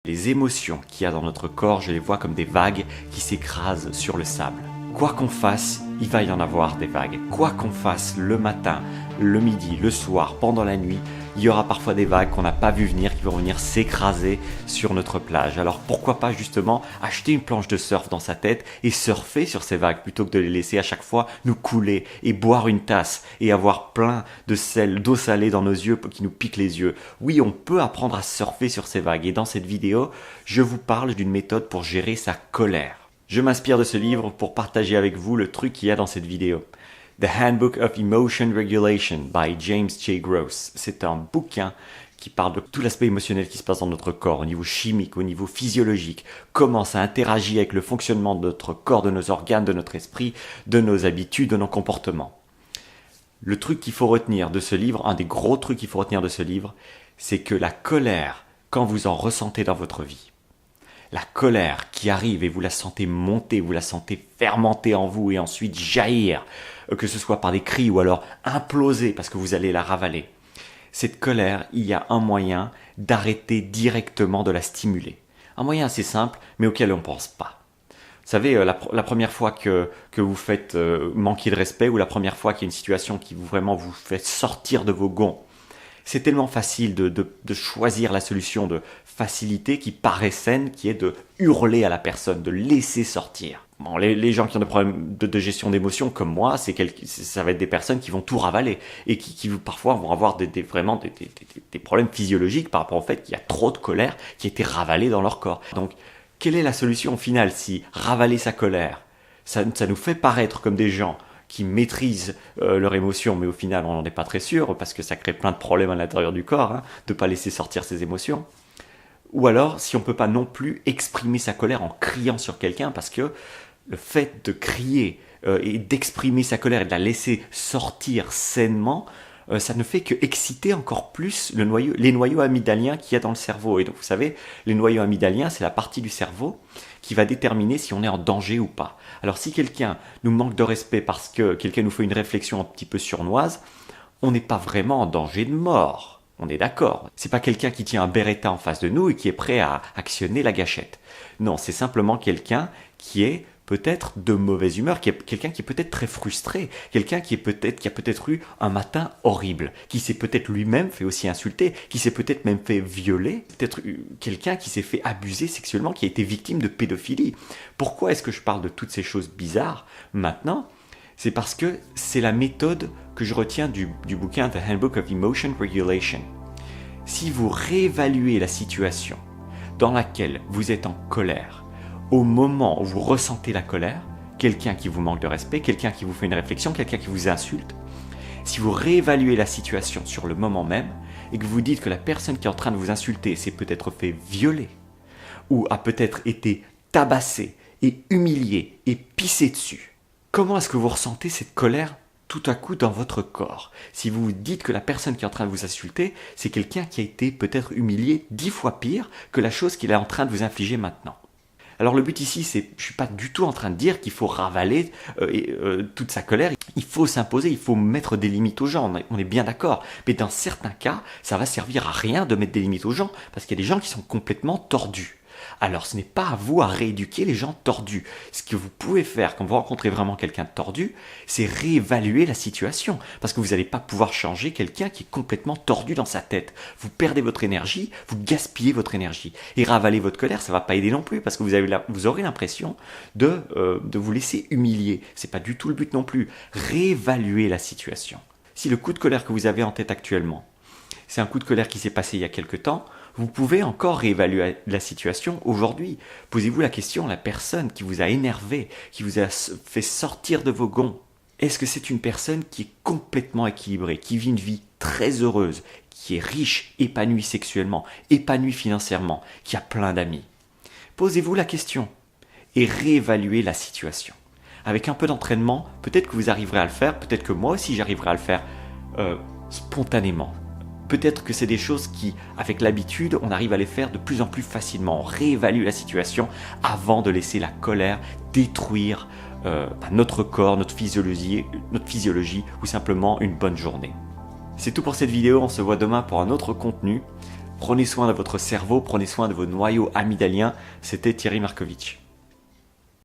Les émotions qu'il y a dans notre corps, je les vois comme des vagues qui s'écrasent sur le sable. Quoi qu'on fasse, il va y en avoir des vagues. Quoi qu'on fasse le matin, le midi, le soir, pendant la nuit, il y aura parfois des vagues qu'on n'a pas vu venir, qui vont venir s'écraser sur notre plage. Alors pourquoi pas justement acheter une planche de surf dans sa tête et surfer sur ces vagues plutôt que de les laisser à chaque fois nous couler et boire une tasse et avoir plein de sel, d'eau salée dans nos yeux qui nous pique les yeux. Oui, on peut apprendre à surfer sur ces vagues et dans cette vidéo, je vous parle d'une méthode pour gérer sa colère. Je m'inspire de ce livre pour partager avec vous le truc qu'il y a dans cette vidéo. The Handbook of Emotion Regulation by James J. Gross. C'est un bouquin qui parle de tout l'aspect émotionnel qui se passe dans notre corps, au niveau chimique, au niveau physiologique, comment ça interagit avec le fonctionnement de notre corps, de nos organes, de notre esprit, de nos habitudes, de nos comportements. Le truc qu'il faut retenir de ce livre, un des gros trucs qu'il faut retenir de ce livre, c'est que la colère, quand vous en ressentez dans votre vie, la colère qui arrive et vous la sentez monter, vous la sentez fermenter en vous et ensuite jaillir, que ce soit par des cris ou alors imploser parce que vous allez la ravaler. Cette colère, il y a un moyen d'arrêter directement de la stimuler. Un moyen assez simple, mais auquel on ne pense pas. Vous savez, la première fois que vous faites manquer de respect ou la première fois qu'il y a une situation qui vraiment vous fait sortir de vos gonds, c'est tellement facile de choisir la solution de facilité qui paraît saine, qui est de hurler à la personne, de laisser sortir. Bon, les gens qui ont des problèmes de gestion d'émotions comme moi, ça va être des personnes qui vont tout ravaler et qui parfois vont avoir vraiment des problèmes physiologiques par rapport au fait qu'il y a trop de colère qui a été ravalée dans leur corps. Donc, quelle est la solution finale si ravaler sa colère, ça nous fait paraître comme des gens qui maîtrisent leur émotion, mais au final on n'en est pas très sûr parce que ça crée plein de problèmes à l'intérieur du corps, de ne pas laisser sortir ses émotions. Ou alors si on ne peut pas non plus exprimer sa colère en criant sur quelqu'un parce que le fait de crier et d'exprimer sa colère et de la laisser sortir sainement, ça ne fait que exciter encore plus les noyaux amygdaliens qu'il y a dans le cerveau. Et donc vous savez, les noyaux amygdaliens, c'est la partie du cerveau qui va déterminer si on est en danger ou pas. Alors si quelqu'un nous manque de respect parce que quelqu'un nous fait une réflexion un petit peu sournoise, on n'est pas vraiment en danger de mort. On est d'accord. C'est pas quelqu'un qui tient un Beretta en face de nous et qui est prêt à actionner la gâchette. Non, c'est simplement quelqu'un qui est peut-être de mauvaise humeur, quelqu'un qui est peut-être très frustré, quelqu'un qui a peut-être eu un matin horrible, qui s'est peut-être lui-même fait aussi insulter, qui s'est peut-être même fait violer, peut-être quelqu'un qui s'est fait abuser sexuellement, qui a été victime de pédophilie. Pourquoi est-ce que je parle de toutes ces choses bizarres maintenant ? C'est parce que c'est la méthode que je retiens du bouquin The Handbook of Emotion Regulation. Si vous réévaluez la situation dans laquelle vous êtes en colère, au moment où vous ressentez la colère, quelqu'un qui vous manque de respect, quelqu'un qui vous fait une réflexion, quelqu'un qui vous insulte, si vous réévaluez la situation sur le moment même et que vous dites que la personne qui est en train de vous insulter s'est peut-être fait violer ou a peut-être été tabassée et humiliée et pissée dessus, comment est-ce que vous ressentez cette colère tout à coup dans votre corps? Si vous vous dites que la personne qui est en train de vous insulter, c'est quelqu'un qui a été peut-être humilié 10 fois pire que la chose qu'il est en train de vous infliger maintenant. Alors le but ici, je ne suis pas du tout en train de dire qu'il faut ravaler toute sa colère. Il faut s'imposer, il faut mettre des limites aux gens, on est bien d'accord. Mais dans certains cas, ça va servir à rien de mettre des limites aux gens, parce qu'il y a des gens qui sont complètement tordus. Alors ce n'est pas à vous à rééduquer les gens tordus. Ce que vous pouvez faire quand vous rencontrez vraiment quelqu'un de tordu, c'est réévaluer la situation. Parce que vous n'allez pas pouvoir changer quelqu'un qui est complètement tordu dans sa tête. Vous perdez votre énergie, vous gaspillez votre énergie. Et ravaler votre colère, ça ne va pas aider non plus, parce que vous aurez l'impression de vous laisser humilier. Ce n'est pas du tout le but non plus. Réévaluer la situation. Si le coup de colère que vous avez en tête actuellement, c'est un coup de colère qui s'est passé il y a quelque temps, vous pouvez encore réévaluer la situation aujourd'hui. Posez-vous la question, la personne qui vous a énervé, qui vous a fait sortir de vos gonds, est-ce que c'est une personne qui est complètement équilibrée, qui vit une vie très heureuse, qui est riche, épanouie sexuellement, épanouie financièrement, qui a plein d'amis? Posez-vous la question et réévaluez la situation. Avec un peu d'entraînement, peut-être que vous arriverez à le faire, peut-être que moi aussi j'arriverai à le faire spontanément. Peut-être que c'est des choses qui, avec l'habitude, on arrive à les faire de plus en plus facilement. On réévalue la situation avant de laisser la colère détruire notre corps, notre physiologie ou simplement une bonne journée. C'est tout pour cette vidéo, on se voit demain pour un autre contenu. Prenez soin de votre cerveau, prenez soin de vos noyaux amygdaliens. C'était Thierry Markovitch.